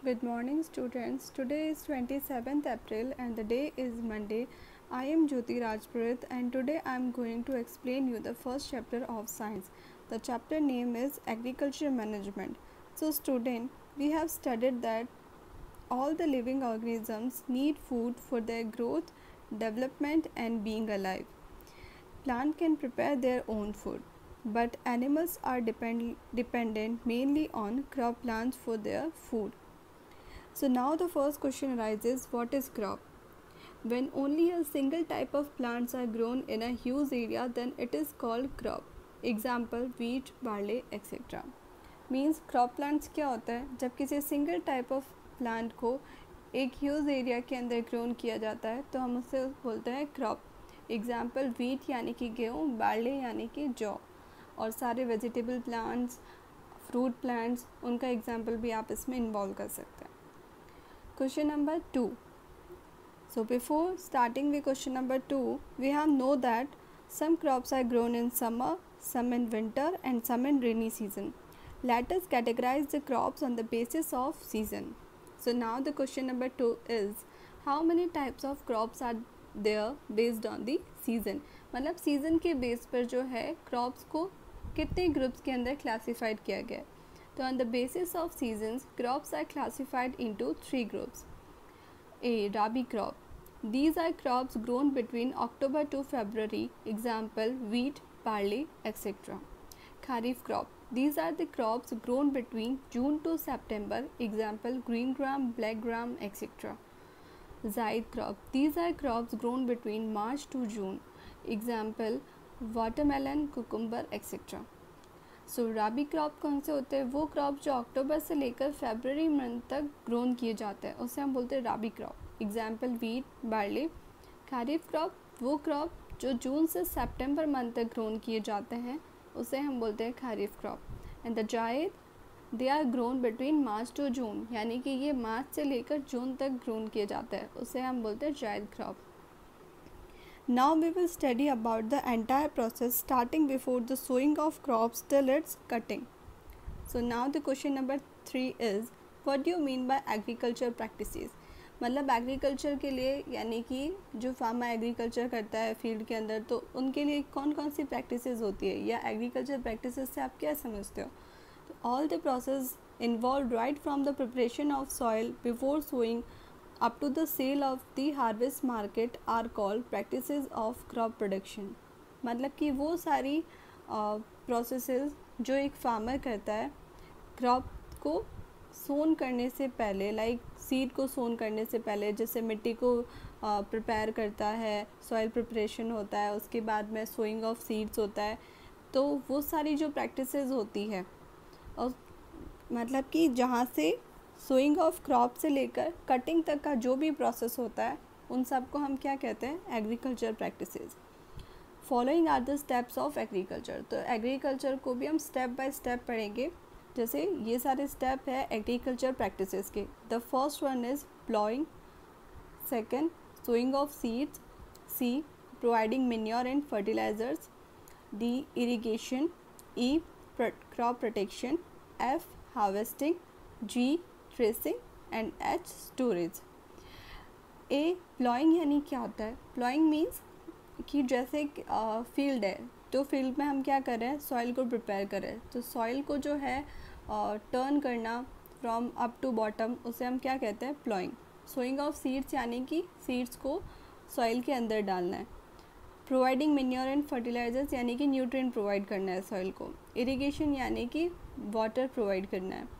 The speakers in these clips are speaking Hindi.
Good morning students. Today is 27th April and the day is Monday. I am Jyoti Rajpurit and today I am going to explain you the first chapter of science. The chapter name is Agriculture Management. So student, we have studied that all the living organisms need food for their growth, development and being alive. Plant can prepare their own food, but animals are dependent mainly on crop plants for their food. So now the first question arises, what is crop? When only a single type of plants are grown in a huge area, then it is called crop. Example, wheat, barley, etc. Means crop plants क्या होता है? जब किसी सिंगल टाइप ऑफ प्लांट को एक ह्यूज एरिया के अंदर ग्रोन किया जाता है तो हम उसे बोलते हैं क्रॉप. एग्जाम्पल वीट यानी कि गेहूँ, बार्ले यानी कि जौ, और सारे वेजिटेबल प्लांट्स, फ्रूट प्लांट्स, उनका एग्जाम्पल भी आप इसमें इन्वॉल्व कर सकते हैं. Question number 2. So before starting with question number 2, we have know that some crops are grown in summer, some in winter and some in rainy season. Let us categorize the crops on the basis of season. So now the question number 2 is, how many types of crops are there based on the season? मतलब season के base पर जो है crops को कितने groups के अंदर classified किया गया है. So on the basis of seasons, crops are classified into three groups. A. Rabi crop. These are crops grown between October to February. Example, wheat, barley, etc. Kharif crop. These are the crops grown between June to September. Example, green gram, black gram, etc. Zaid crop. These are crops grown between March to June. Example, watermelon, cucumber, etc. So rabi crop कौन से होते हैं? वो क्रॉप जो अक्टूबर से लेकर फरवरी मंथ तक ग्रोन किए जाते हैं उसे हम बोलते हैं rabi crop. Example, wheat, barley. Kharif crop वो क्रॉप जो जून से सितंबर मंथ तक ग्रोन किए जाते हैं उसे हम बोलते हैं kharif crop. And the Zaid, they are grown between March to June, यानी कि ये मार्च से लेकर जून तक ग्रोन किए जाते हैं, उसे हम बोलते हैं जायद crop. Now we will study about the entire process starting before the sowing of crops till its cutting. So now the question number 3 is, what do you mean by agriculture practices? मतलब एग्रीकल्चर के लिए यानी कि जो फार्मर एग्रीकल्चर करता है फील्ड के अंदर तो उनके लिए कौन कौन सी प्रैक्टिसेस होती है, या एग्रीकल्चर प्रैक्टिसेस से आप क्या समझते हो? तो all the process involve right from the preparation of soil before sowing up to the sale of the harvest market are called practices of crop production. मतलब कि वो सारी प्रोसेसेस जो एक फार्मर करता है क्रॉप को सोन करने से पहले, लाइक सीड को सोन करने से पहले, जैसे मिट्टी को प्रिपेयर करता है, सॉइल प्रिपरेशन होता है, उसके बाद में सोइंग ऑफ सीड्स होता है. तो वो सारी जो प्रैक्टिसेस होती है और मतलब कि जहाँ से सोइंग ऑफ क्रॉप से लेकर कटिंग तक का जो भी प्रोसेस होता है उन सब को हम क्या कहते हैं? Agriculture practices. Following are the steps of agriculture. तो एग्रीकल्चर को भी हम स्टेप बाय स्टेप पढ़ेंगे. जैसे ये सारे स्टेप है एग्रीकल्चर प्रैक्टिसेस के. The first one is ploughing, second sowing of seeds, C providing manure and fertilisers, D irrigation, E crop protection, F harvesting, G threshing and H storage. A ploughing यानी क्या होता है? प्लॉइंग मीन्स कि जैसे फील्ड है तो फील्ड में हम क्या कर रहे हैं? सॉइल को प्रिपेयर कर रहे हैं. तो सॉइल को जो है टर्न करना फ्रॉम अप टू बॉटम, उसे हम क्या कहते हैं? प्लॉइंग. सोइंग ऑफ सीड्स यानी कि सीड्स को सॉइल के अंदर डालना है. प्रोवाइडिंग मैन्योर एंड फर्टिलाइजर्स यानी कि न्यूट्रिएंट प्रोवाइड करना है सॉइल को. इरिगेशन यानी कि वाटर प्रोवाइड करना है.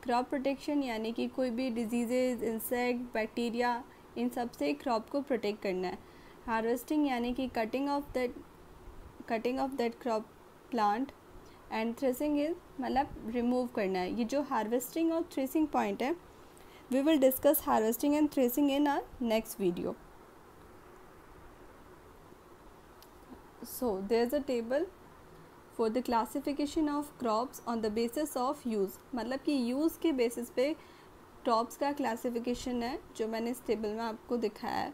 क्रॉप प्रोटेक्शन यानी कि कोई भी डिजीज़ेज, इंसेक्ट, बैक्टीरिया, इन सब से क्रॉप को प्रोटेक्ट करना है. हार्वेस्टिंग यानी कि cutting of that crop plant. And threshing is मतलब रिमूव करना है. ये जो हार्वेस्टिंग और थ्रेसिंग पॉइंट है, we will discuss harvesting and threshing in our next video. So there is a table for the classification of crops on the basis of use. मतलब कि यूज़ के बेसिस पे क्रॉप्स का क्लासिफिकेशन है जो मैंने इस टेबल में आपको दिखाया है.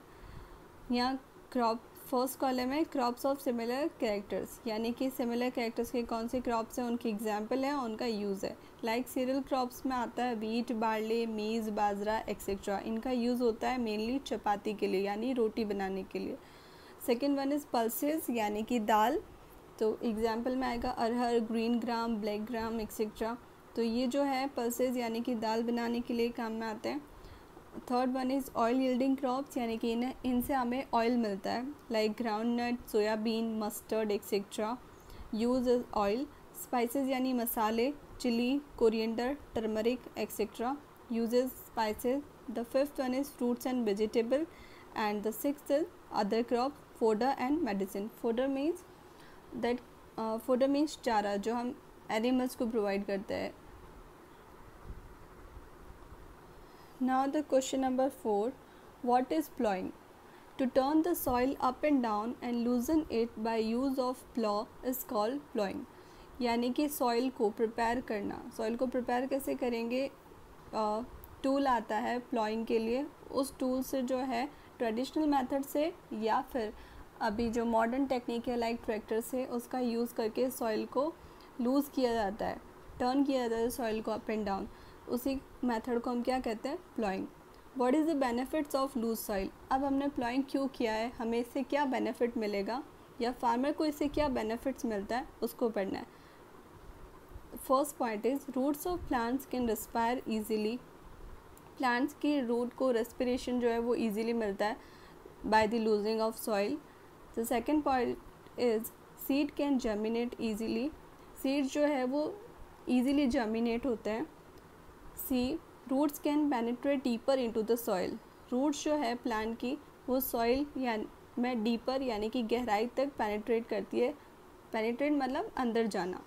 यहाँ क्रॉप फर्स्ट कॉलम है क्रॉप्स ऑफ सिमिलर कैरेक्टर्स, यानी कि सिमिलर कैरेक्टर्स के कौन से क्रॉप्स हैं, उनकी एग्जाम्पल है, उनका यूज़ है। लाइक सीरियल क्रॉप्स में आता है वीट, बार्ले, मीज़, बाजरा एक्सेट्रा। इनका यूज़ होता है मेनली चपाती के लिए यानी रोटी बनाने के लिए। सेकेंड वन इज़ पल्सेस यानी कि दाल, तो एग्जाम्पल में आएगा अरहर, green gram, black gram etcetera. तो ये जो है पल्सेस यानी कि दाल बनाने के लिए काम में आते हैं। Third one is oil yielding crops, यानी कि इनसे हमें ऑयल मिलता है, like groundnut, soybean, mustard etcetera. Use is oil. Spices यानी मसाले, chilli, coriander, turmeric etcetera. Uses spices. The fifth one is fruits and vegetable and the sixth is other crop, fodder and medicine. Fodder means चारा जो हम एनिमल्स को प्रोवाइड करते हैं। Now the question number 4, what is plowing? To turn the soil up and down and loosen it by use of plow is called plowing. यानी कि सॉइल को प्रिपेयर करना। सॉइल को प्रिपेयर कैसे करेंगे? टूल आता है प्लॉइंग के लिए, उस टूल से जो है ट्रेडिशनल मेथड से या फिर अभी जो मॉडर्न टेक्निक है लाइक ट्रैक्टर से, उसका यूज़ करके सॉइल को लूज़ किया जाता है, टर्न किया जाता है सॉइल को अप एंड डाउन। उसी मेथड को हम क्या कहते हैं? Ploughing. What is the benefits of loose soil? अब हमने प्लॉइंग क्यों किया है, हमें इससे क्या बेनिफिट मिलेगा या फार्मर को इससे क्या बेनिफिट्स मिलता है, उसको पढ़ना है। First point is roots of plants can respire easily. Plants की रूट को रेस्पिरेशन जो है वो ईजीली मिलता है by the loosing of soil. The second point is seed can germinate easily. Seed जो है वो ईजीली जर्मिनेट होते हैं। See roots can penetrate deeper into the soil. Roots जो है प्लांट की वो सॉइल में डीपर यानी कि गहराई तक पेनिट्रेट करती है। पेनिट्रेट मतलब अंदर जाना।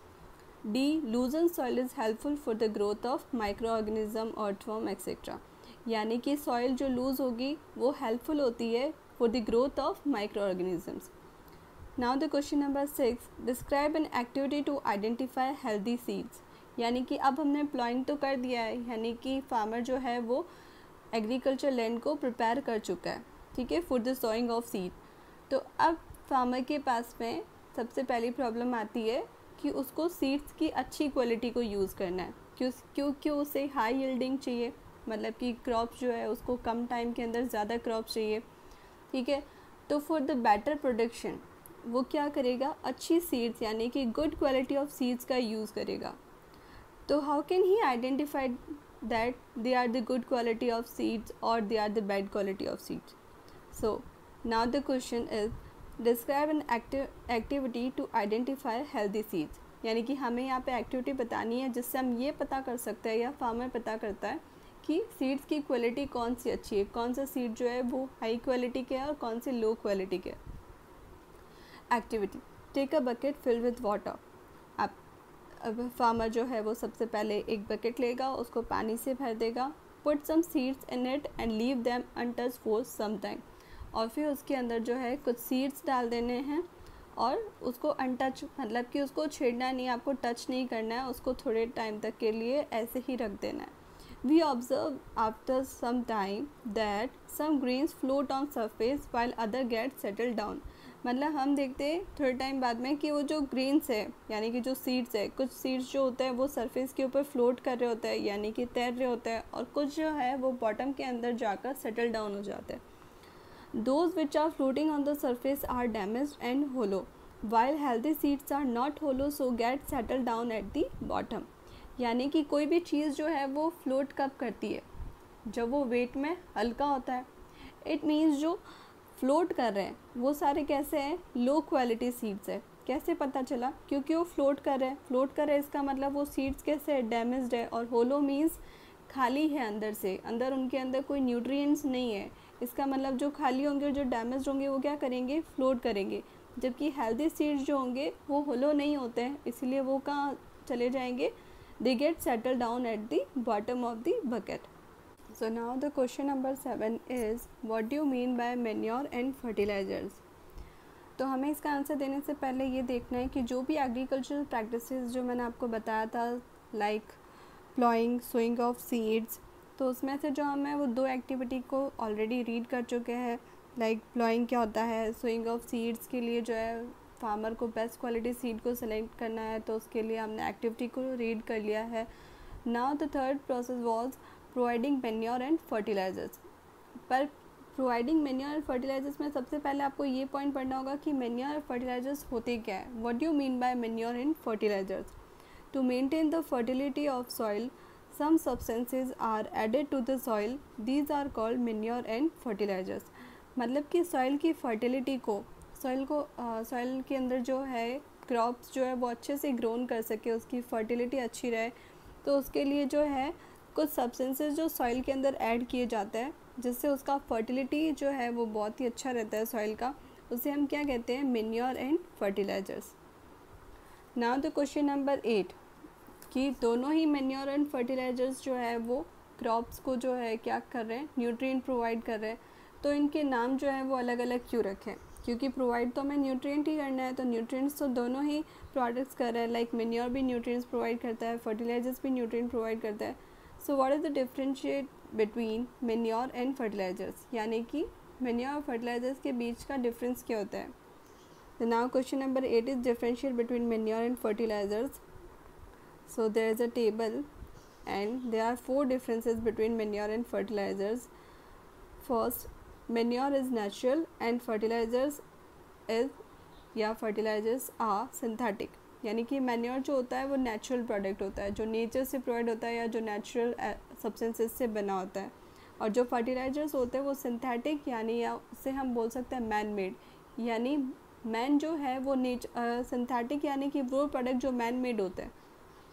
D लूजन soil is helpful for the growth of micro organism, earthworm etcetera. यानी कि सॉइल जो लूज़ होगी वो हेल्पफुल होती है for the growth of micro organisms. Now the question number 6, describe an activity to identify healthy seeds. यानी कि अब हमने प्लॉइंग तो कर दिया है, यानी कि फार्मर जो है वो एग्रीकल्चर लैंड को प्रिपेयर कर चुका है, ठीक है, for the sowing of seed. तो अब फार्मर के पास में सबसे पहली प्रॉब्लम आती है कि उसको सीड्स की अच्छी क्वालिटी को यूज़ करना है, क्योंकि उसे हाई यील्डिंग चाहिए, मतलब कि क्रॉप जो है उसको कम टाइम के अंदर ज़्यादा क्रॉप चाहिए, ठीक है। तो फॉर द बेटर प्रोडक्शन वो क्या करेगा? अच्छी सीड्स यानी कि गुड क्वालिटी ऑफ सीड्स का यूज़ करेगा। तो how can he identify that they are the good quality of seeds और they are the bad quality of seeds? So now the question is describe an activity to identify healthy seeds. यानी कि हमें यहाँ पे एक्टिविटी बतानी है जिससे हम ये पता कर सकते हैं या फार्मर पता करता है कि सीड्स की क्वालिटी कौन सी अच्छी है, कौन सा सीड जो है वो हाई क्वालिटी के है और कौन से लो क्वालिटी के। Activity, take a bucket filled with water. अब फार्मर जो है वो सबसे पहले एक बकेट लेगा, उसको पानी से भर देगा, put some seeds in it and leave them untouched for some time. और फिर उसके अंदर जो है कुछ सीड्स डाल देने हैं और उसको अनटच मतलब कि उसको छेड़ना नहीं, आपको टच नहीं करना है, उसको थोड़े टाइम तक के लिए ऐसे ही रख देना है। We observe after some time that some grains float on surface while other get settle down. मतलब हम देखते हैं थोड़े टाइम बाद में कि वो जो ग्रेन्स है यानी कि जो सीड्स है, कुछ सीड्स जो होते हैं वो सरफेस के ऊपर फ्लोट कर रहे होते हैं यानी कि तैर रहे होते हैं, और कुछ जो है वो बॉटम के अंदर जाकर सेटल डाउन हो जाते हैं। Those which are floating on the surface are damaged and hollow, while healthy seeds are not hollow so get settle down at the bottom. यानी कि कोई भी चीज़ जो है वो फ्लोट कब करती है? जब वो वेट में हल्का होता है। इट मीन्स जो फ्लोट कर रहे हैं वो सारे कैसे हैं? लो क्वालिटी सीड्स है। कैसे पता चला? क्योंकि वो फ्लोट कर रहे हैं। फ्लोट कर रहे हैं इसका मतलब वो सीड्स कैसे है? डैमेज्ड है। और होलो मीन्स खाली है अंदर से, अंदर उनके अंदर कोई न्यूट्रिएंट्स नहीं है। इसका मतलब जो खाली होंगे और जो डैमेज्ड होंगे वो क्या करेंगे? फ्लोट करेंगे। जबकि हेल्दी सीड्स जो होंगे वो होलो नहीं होते हैं, इसलिए वो कहाँ चले जाएंगे? They get settle down at the bottom of the bucket. So now the question number 7 is what do you mean by manure and fertilizers? तो हमें इसका आंसर देने से पहले ये देखना है कि जो भी एग्रीकल्चरल प्रैक्टिसेस जो मैंने आपको बताया था like ploughing, sowing of seeds, तो उसमें से जो हम है वो दो एक्टिविटी को ऑलरेडी रीड कर चुके हैं। लाइक प्लॉइंग क्या होता है, सोइंग ऑफ सीड्स के लिए जो है फार्मर को बेस्ट क्वालिटी सीड को सेलेक्ट करना है, तो उसके लिए हमने एक्टिविटी को रीड कर लिया है. Now the third process was providing manure and fertilisers. पर प्रोवाइडिंग मैन्योर एंड फर्टिलाइजर्स में सबसे पहले आपको ये पॉइंट पढ़ना होगा कि मैन्योर और फर्टिलाइजर्स होते क्या है. What do you mean by manure and fertilisers? To maintain the fertility of soil some substances are added to the soil. These are called manure and fertilizers. मतलब कि सॉइल की फर्टिलिटी को सॉइल के अंदर जो है क्रॉप्स जो है वो अच्छे से ग्रोन कर सके, उसकी फर्टिलिटी अच्छी रहे, तो उसके लिए जो है कुछ सब्सटेंसेस जो सॉइल के अंदर ऐड किए जाते हैं जिससे उसका फर्टिलिटी जो है वो बहुत ही अच्छा रहता है सॉइल का, उसे हम क्या कहते हैं? Manure and fertilisers. Now the question number 8 कि दोनों ही मैन्योर एंड फर्टिलाइजर्स जो है वो क्रॉप्स को जो है क्या कर रहे हैं? न्यूट्रिएंट प्रोवाइड कर रहे हैं. तो इनके नाम जो है वो अलग अलग क्यों रखें? क्योंकि प्रोवाइड तो हमें न्यूट्रिएंट ही करना है, तो न्यूट्रिएंट्स तो दोनों ही प्रोडक्ट्स कर रहे हैं. लाइक मैन्योर भी न्यूट्रिएंट्स प्रोवाइड करता है, फर्टिलाइजर्स भी न्यूट्रिएंट प्रोवाइड करता है. So what is the differentiate between manure and fertilisers? यानी कि मैन्योर और फर्टिलाइजर्स के बीच का डिफरेंस क्या होता है? The now question number 8 is differentiate between manure and fertilisers. So there is a table and there are 4 differences between manure and fertilizers. First, manure is natural and fertilizers are synthetic. यानी कि मैन्योर जो होता है वो नेचुरल प्रोडक्ट होता है, जो नेचर से प्रोवाइड होता है या जो नेचुरल सब्सटेंसेस से बना होता है. और जो फर्टिलाइजर्स होते हैं वो सिंथेटिक, यानी या उसे हम बोल सकते हैं मैन मेड. यानी मैन जो है वो सिंथेटिक यानी कि वो प्रोडक्ट जो मैन मेड होते हैं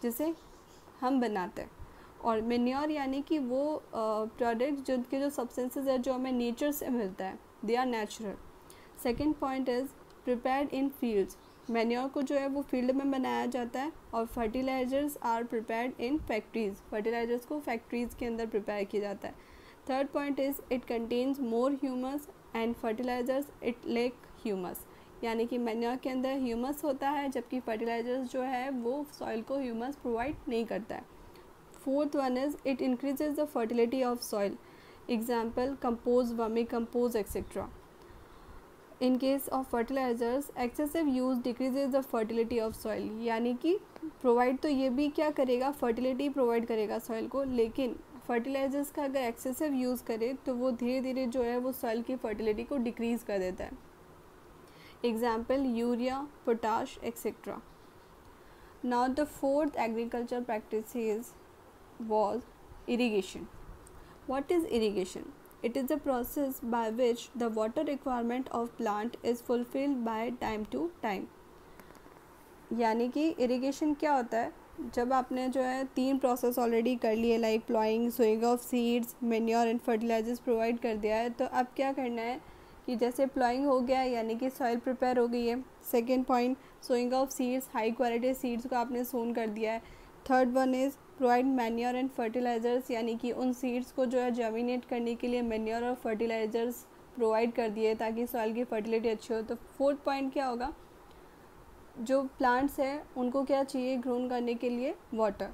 जिसे हम बनाते हैं. और मैन्योर यानी कि वो प्रोडक्ट जिनके जो सब्सटेंसेस है जो हमें नेचर से मिलता है, they are natural. Second point is prepared in fields. Manure को जो है वो फील्ड में बनाया जाता है और fertilisers are prepared in factories. Fertilisers को फैक्ट्रीज़ के अंदर प्रिपेयर किया जाता है. Third point is it contains more humus and fertilisers it lack humus. यानी कि मैन्योर के अंदर ह्यूमस होता है जबकि फर्टिलाइजर्स जो है वो सॉइल को ह्यूमस प्रोवाइड नहीं करता है. Fourth one is it increases the fertility of soil. Example compost, vermi compost etcetera. In case of fertilisers excessive use decreases the fertility of soil. यानी कि प्रोवाइड तो ये भी क्या करेगा? फर्टिलिटी प्रोवाइड करेगा सॉइल को, लेकिन फर्टिलाइजर्स का अगर एक्सेसिव यूज़ करे तो वो धीरे धीरे जो है वो सॉइल की फर्टिलिटी को डिक्रीज़ कर देता है. Example urea, potash, etc. Now the fourth agriculture practice was irrigation. What is irrigation? It is a process by which the water requirement of plant is fulfilled by time to time. यानी कि इरिगेशन क्या होता है? जब आपने जो है 3 प्रोसेस ऑलरेडी कर लिए like ploughing, sowing of seeds, manure and fertilisers provide कर दिया है, तो अब क्या करना है कि जैसे प्लॉइंग हो गया यानी कि सॉइल प्रिपेयर हो गई है. Second point sowing of seeds, high quality seeds को आपने सोन कर दिया है. Third one is provide manure and fertilisers, यानी कि उन सीड्स को जो है जर्मिनेट करने के लिए मैन्योर और फर्टिलाइजर्स प्रोवाइड कर दिए ताकि सॉइल की फर्टिलिटी अच्छी हो. तो फोर्थ पॉइंट क्या होगा? जो प्लांट्स हैं उनको क्या चाहिए ग्रोन करने के लिए? वाटर.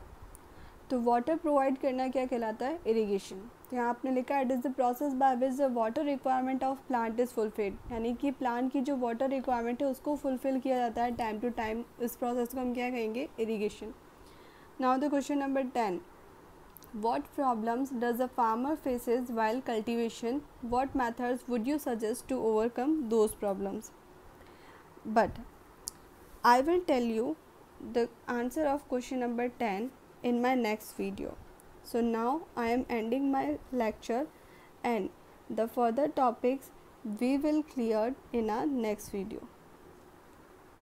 तो वाटर प्रोवाइड करना क्या कहलाता है? इरिगेशन. तो यहाँ आपने लिखा it is the process by which the water requirement of plant is fulfilled. यानी कि प्लांट की जो वाटर रिक्वायरमेंट है उसको फुलफिल किया जाता है टाइम टू टाइम. इस प्रोसेस को हम क्या कहेंगे? Irrigation. Now the question number 10. What problems does a farmer faces while cultivation? What methods would you suggest to overcome those problems? But I will tell you the answer of question number 10 in my next video. So now I am ending my lecture and the further topics we will clear in our next video.